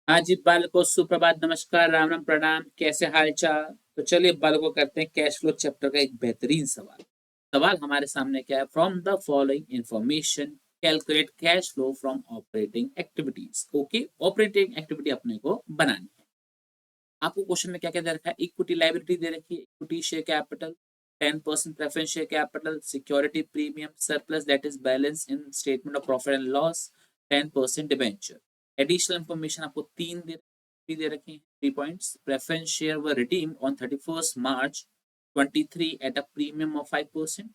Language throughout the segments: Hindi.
हाँ जी बालको, सुप्रभात, नमस्कार, राम राम, प्रणाम। कैसे हाल चाल? तो चलिए बालको करते हैं कैश फ्लो चैप्टर का एक बेहतरीन सवाल। सवाल हमारे सामने क्या है? From the following information calculate cash flow from operating activities. Okay, operating activity अपने को बनानी है। आपको क्वेश्चन में क्या क्या दे रखा है? इक्विटी लाइबिलिटी दे रखी है, equity share capital, 10% preference share capital, security premium, surplus that is balance in statement of profit and loss, 10% debenture. Additional information आपको दे रखी है, 3 points. Preference share were redeemed on 31 March 23 at a premium of 5%।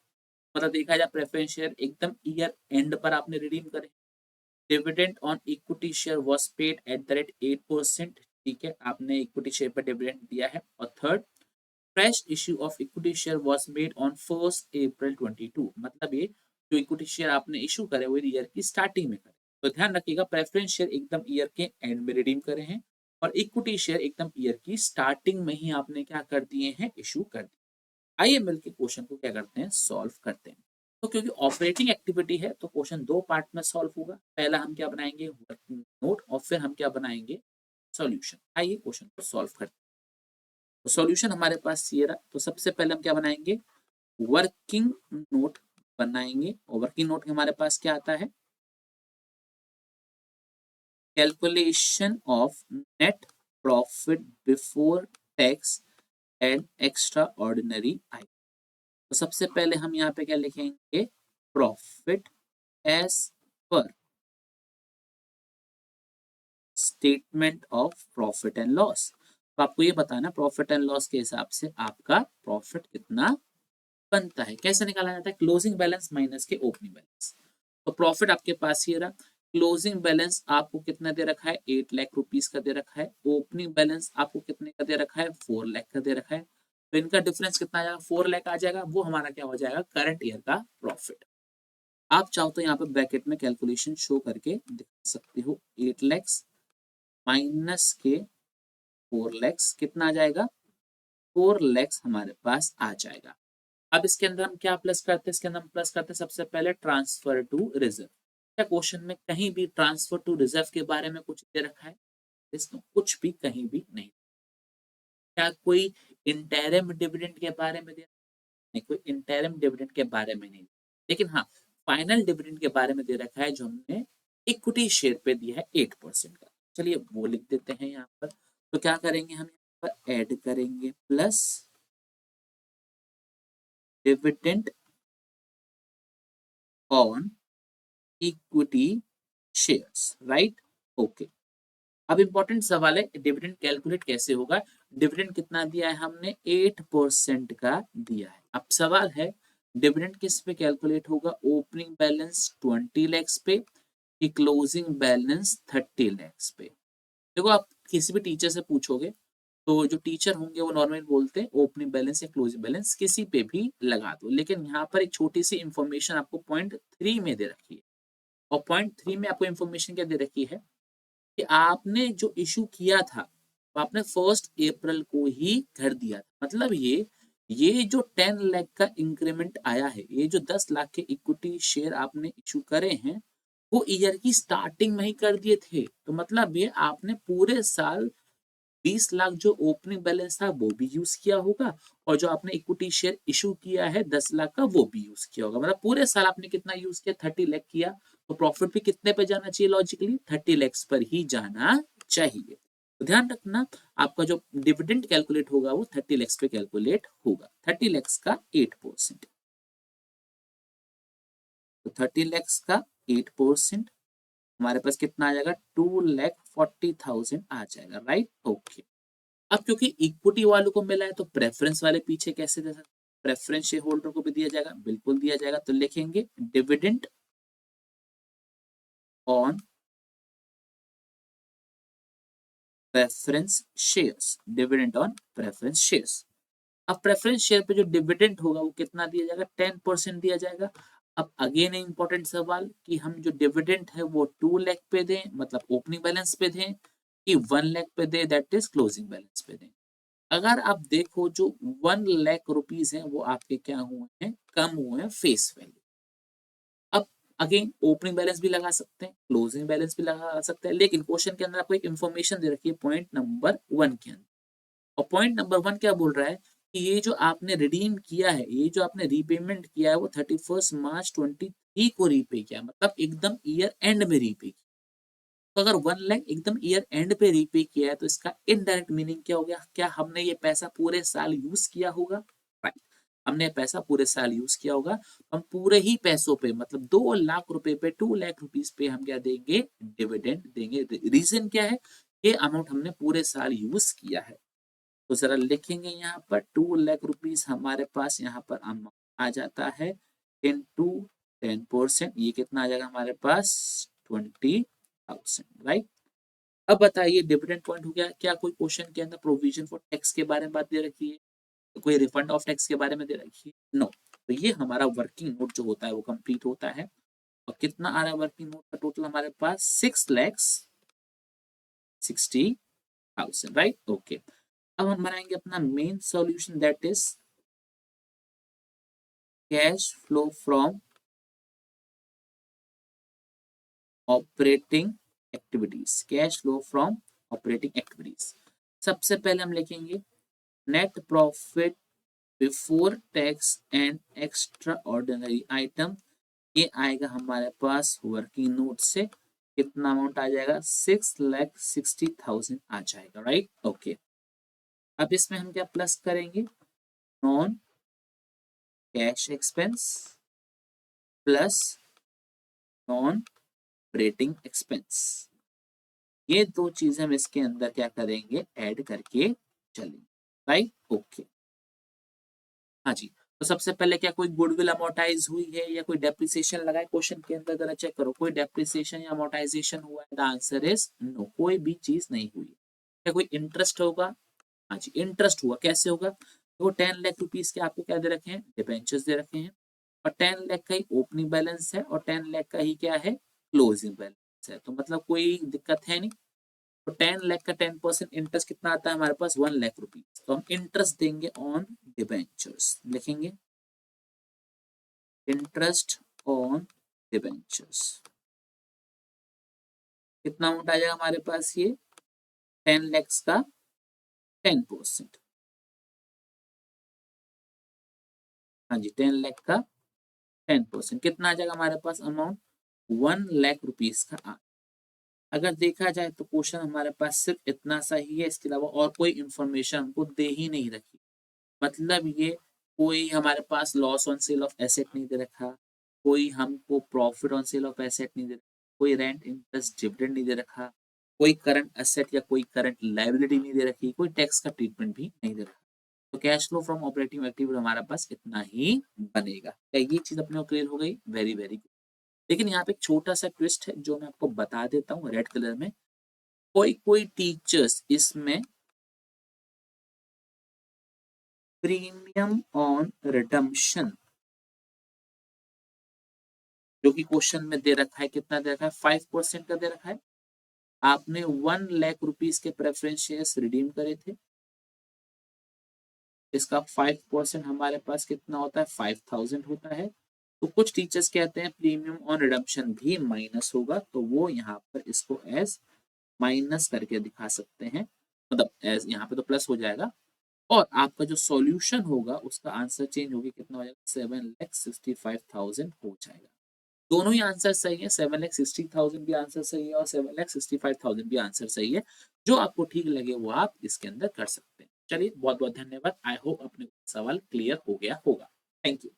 मतलब देखा जाए प्रेफरेंस शेयर एकदम ईयर एंड पर आपने रिडीम करे। Dividend on equity share was paid at the rate 8%। ठीक है, आपने इक्विटी शेयर पर डिविडेंड दिया है। और third, fresh issue of equity share was made on 1 अप्रैल 22। मतलब ये जो इक्विटी शेयर आपने इशू करे वो ईयर की स्टार्टिंग में करे। तो ध्यान रखिएगा, प्रेफरेंस शेयर एकदम ईयर के एंड में रिडीम करे हैं और इक्विटी शेयर एकदम ईयर की स्टार्टिंग में ही आपने क्या कर दिए हैं? इशू कर दिए। आइए मिलकर क्वेश्चन को क्या करते हैं? सॉल्व करते हैं। तो क्योंकि ऑपरेटिंग एक्टिविटी है तो क्वेश्चन दो पार्ट में सॉल्व होगा। पहला हम क्या बनाएंगे? वर्किंग नोट, और फिर हम क्या बनाएंगे? सॉल्यूशन। आइए क्वेश्चन को सॉल्व करते हैं। तो सॉल्यूशन हमारे पास ये रहा। तो सबसे पहले हम क्या बनाएंगे? वर्किंग नोट बनाएंगे। और वर्किंग नोट में हमारे पास क्या आता है? Calculation of net profit before tax and extraordinary item. तो सबसे पहले हम यहाँ पे क्या लिखेंगे? Profit as per statement of profit and loss. तो आपको ये बताना प्रॉफिट एंड लॉस के हिसाब से आपका प्रॉफिट कितना बनता है। कैसे निकाला जाता है? क्लोजिंग बैलेंस माइनस के ओपनिंग बैलेंस। तो प्रॉफिट आपके पास ये रहा। क्लोजिंग बैलेंस आपको कितना दे रखा है? 8 लाख रुपीज का दे रखा है। ओपनिंग बैलेंस आपको कितने का दे रखा है? 4 लाख का दे रखा है। तो इनका डिफरेंस कितना आ जाएगा? 4 लाख आ जाएगा। वो हमारा क्या हो जाएगा? करंट ईयर का प्रॉफिट। आप चाहो तो यहाँ पे ब्रैकेट में कैलकुलेशन शो करके दिखा सकते हो। 8 लैक्स माइनस के 4 लैक्स कितना आ जाएगा? 4 लैक्स हमारे पास आ जाएगा। अब इसके अंदर हम क्या प्लस करते हैं? इसके अंदर हम प्लस करते हैं सबसे पहले ट्रांसफर टू रिजर्व। क्या क्वेश्चन में कहीं भी ट्रांसफर टू रिजर्व के बारे में कुछ दे रखा है? इसमें कुछ भी कहीं भी नहीं। क्या कोई इंटरिम डिविडेंड के बारे में दे? नहीं, कोई इंटरिम डिविडेंड के बारे में नहीं। लेकिन हाँ, फाइनल डिविडेंड के बारे में दे रखा है जो हमने इक्विटी शेयर पे दिया है 8% का। चलिए वो लिख देते हैं यहाँ पर। तो क्या करेंगे हम? यहाँ पर ऐड करेंगे plus dividend on equity shares, right? Okay. अब इंपॉर्टेंट सवाल है, डिविडेंड कैलकुलेट कैसे होगा? डिविडेंड कितना दिया है हमने? 8% का दिया है। अब सवाल है डिविडेंड किस पे कैलकुलेट होगा? ओपनिंग बैलेंस 20 लैक्स पे कि क्लोजिंग बैलेंस 30 लैक्स पे? देखो, आप किसी भी टीचर से पूछोगे तो जो टीचर होंगे वो नॉर्मली बोलते हैं ओपनिंग बैलेंस या क्लोजिंग बैलेंस किसी पे भी लगा दो। लेकिन यहाँ पर एक छोटी सी इंफॉर्मेशन आपको पॉइंट 3 में दे रखी है। और पॉइंट 3 में आपको इंफॉर्मेशन क्या दे रखी है? कि आपने जो इशू किया था वो आपने 1 अप्रैल को ही कर दिया था। मतलब ये जो 10 लाख का इंक्रीमेंट आया है, ये जो 10 लाख के इक्विटी शेयर आपने इशू करे हैं, वो ईयर की स्टार्टिंग में ही कर दिए थे। तो मतलब ये आपने पूरे साल 20 लाख जो ओपनिंग बैलेंस था वो भी यूज किया होगा, और जो आपने इक्विटी शेयर इशू किया है 10 लाख का वो भी यूज किया होगा। मतलब पूरे साल आपने कितना यूज किया? 30 लाख किया। तो प्रॉफिट भी कितने पे जाना चाहिए? लॉजिकली 30 लैक्स पर ही जाना चाहिए। तो ध्यान रखना, आपका जो डिविडेंड कैलकुलेट होगा वो 30 लैक्स पे कैलकुलेट होगा। 30 लैक्स का 8%। तो 30 लैक्स का 8% हमारे पास कितना आ जाएगा? 2,40,000 आ जाएगा, राइट? ओके। अब क्योंकि इक्विटी वालों को मिला है तो प्रेफरेंस वाले पीछे कैसे दे सकते? प्रेफरेंस शेयर होल्डर को भी दिया जाएगा, बिल्कुल दिया जाएगा। तो लिखेंगे dividend on preference shares. Dividend on preference shares. अब प्रेफरेंस शेयर पे जो डिविडेंड होगा वो कितना दिया जाएगा? 10% दिया जाएगा। अब अगेन इंपॉर्टेंट सवाल कि हम जो डिविडेंड है वो 2 लाख पे दें, मतलब ओपनिंग बैलेंस पे दें, कि 1 लाख पे दें, दैट इज क्लोजिंग बैलेंस पे दें। अगर आप देखो जो 1 लाख रुपीज है वो आपके क्या हुए हैं? कम हुए हैं फेस वैल्यू। अब अगेन ओपनिंग बैलेंस भी लगा सकते हैं, क्लोजिंग बैलेंस भी लगा सकते हैं, लेकिन क्वेश्चन के अंदर आपको एक इन्फॉर्मेशन दे रखी है पॉइंट नंबर 1 के अंदर। और पॉइंट नंबर 1 क्या बोल रहा है कि ये जो आपने रिडीम किया है, ये जो आपने रीपेमेंट किया है वो 31 मार्च 23 को रीपे किया, मतलब एकदम ईयर एंड में रीपे किया। तो अगर 1 लाख एकदम ईयर एंड पे रीपे किया है तो इसका इनडायरेक्ट मीनिंग क्या हो गया, क्या हमने ये पैसा पूरे साल यूज किया होगा? राइट, हमने पैसा पूरे साल यूज किया होगा। हम पूरे ही पैसों पे मतलब 2 लाख रुपए पे 2 लाख रुपीस पे हम क्या देंगे, डिविडेंड देंगे। रीजन क्या है, ये अमाउंट हमने पूरे साल यूज किया है। तो जरा लिखेंगे यहाँ पर 2 लाख रुपीस हमारे पास यहाँ पर अमाउंट आ जाता है इनटू 10%, ये कितना आ जाएगा हमारे पास 20,000, राइट। अब बताइए डिविडेंड पॉइंट हो गया, क्या कोई क्वेश्चन के अंदर प्रोविजन फॉर टैक्स के बारे में बात दे रखी है, तो कोई रिफंड ऑफ टैक्स के बारे में दे रखी है? नो। तो ये हमारा वर्किंग नोट जो होता है वो कंप्लीट होता है। और कितना आ रहा है वर्किंग नोट का टोटल हमारे पास 6,60,000, राइट। ओके, अब हम बनाएंगे अपना main solution, that is cash flow from operating activities. Cash flow from operating activities, सबसे पहले हम लिखेंगे net profit before tax and extraordinary item. ये आएगा हमारे पास वर्किंग नोट से, कितना अमाउंट आ जाएगा 6,60,000 आ जाएगा, राइट। ओके, अब इसमें हम क्या प्लस करेंगे, non cash expense plus non operating expense, ये दो चीजें हम इसके अंदर क्या करेंगे, ऐड करके चलेंगे, राइट। ओके, हाँ जी। तो सबसे पहले क्या कोई गुडविल अमोर्टाइज हुई है या कोई डेप्रिसिएशन लगा है क्वेश्चन के अंदर, जरा चेक करो कोई डेप्रिसिएशन या अमोर्टाइजेशन हुआ है? द आंसर इज नो, कोई भी चीज नहीं हुई। क्या कोई इंटरेस्ट होगा? हाँ जी, इंटरेस्ट हुआ, कैसे होगा? तो 10 लाख रुपीस के आपको क्या दे रखे हैं, डिबेंचर्स दे रखे हैं, और 10 लाख का ही ओपनिंग बैलेंस है और 10 लाख का ही क्या है, क्लोजिंग बैलेंस है, तो मतलब कोई दिक्कत है नहीं। तो 10 लाख का 10% इंटरेस्ट कितना आता है हमारे पास, 1 लाख रुपीस, तो हम इंटरेस्ट देंगे ऑन डिबेंचर्स, लिखेंगे इंटरेस्ट ऑन डिबेंचर्स। कितना अमाउंट आ जाएगा हमारे पास, ये 10 लाख का 10%, हाँ जी 10 लाख का 10% कितना आ जाएगा हमारे पास अमाउंट, 1 लाख रुपीस का आ। अगर देखा जाए तो क्वेश्चन हमारे पास सिर्फ इतना सा ही है, इसके अलावा और कोई इंफॉर्मेशन हमको दे ही नहीं रखी। मतलब ये कोई हमारे पास loss on sale of asset नहीं दे रखा, कोई हमको profit on sale of asset नहीं दे रखा, कोई रेंट इंटरेस्ट डिविडेंड नहीं दे रखा, कोई करंट एसेट या कोई करंट लायबिलिटी नहीं दे रखी, कोई टैक्स का ट्रीटमेंट भी नहीं दे रखा। तो cash flow from operating activity हमारे पास इतना ही बनेगा। क्या ये चीज अपने को क्लियर हो गई? Very very good. लेकिन यहाँ पे एक छोटा सा ट्विस्ट है जो मैं आपको बता देता हूँ रेड कलर में। कोई कोई टीचर्स इसमें प्रीमियम ऑन रिडम्पशन जो कि क्वेश्चन में दे रखा है, कितना दे रखा है, 5% का दे रखा है। आपने 1 लाख रुपीस के प्रेफरेंस शेयर्स रिडीम करे थे, इसका 5% हमारे पास कितना होता है, 5,000 होता है। तो कुछ टीचर्स कहते हैं प्रीमियम ऑन रिडम्पशन भी माइनस होगा, तो वो यहाँ पर इसको एज माइनस करके दिखा सकते हैं, मतलब एज यहाँ पे तो प्लस हो जाएगा। और आपका जो सॉल्यूशन होगा उसका आंसर चेंज होगी, कितना हो जाएगा, 7,65,000 हो जाएगा। दोनों ही आंसर सही है, 7,60,000 भी आंसर सही है और 7,65,000 भी आंसर सही है। जो आपको ठीक लगे वो आप इसके अंदर कर सकते हैं। चलिए बहुत बहुत धन्यवाद, आई होप अपने सवाल क्लियर हो गया होगा। Thank you.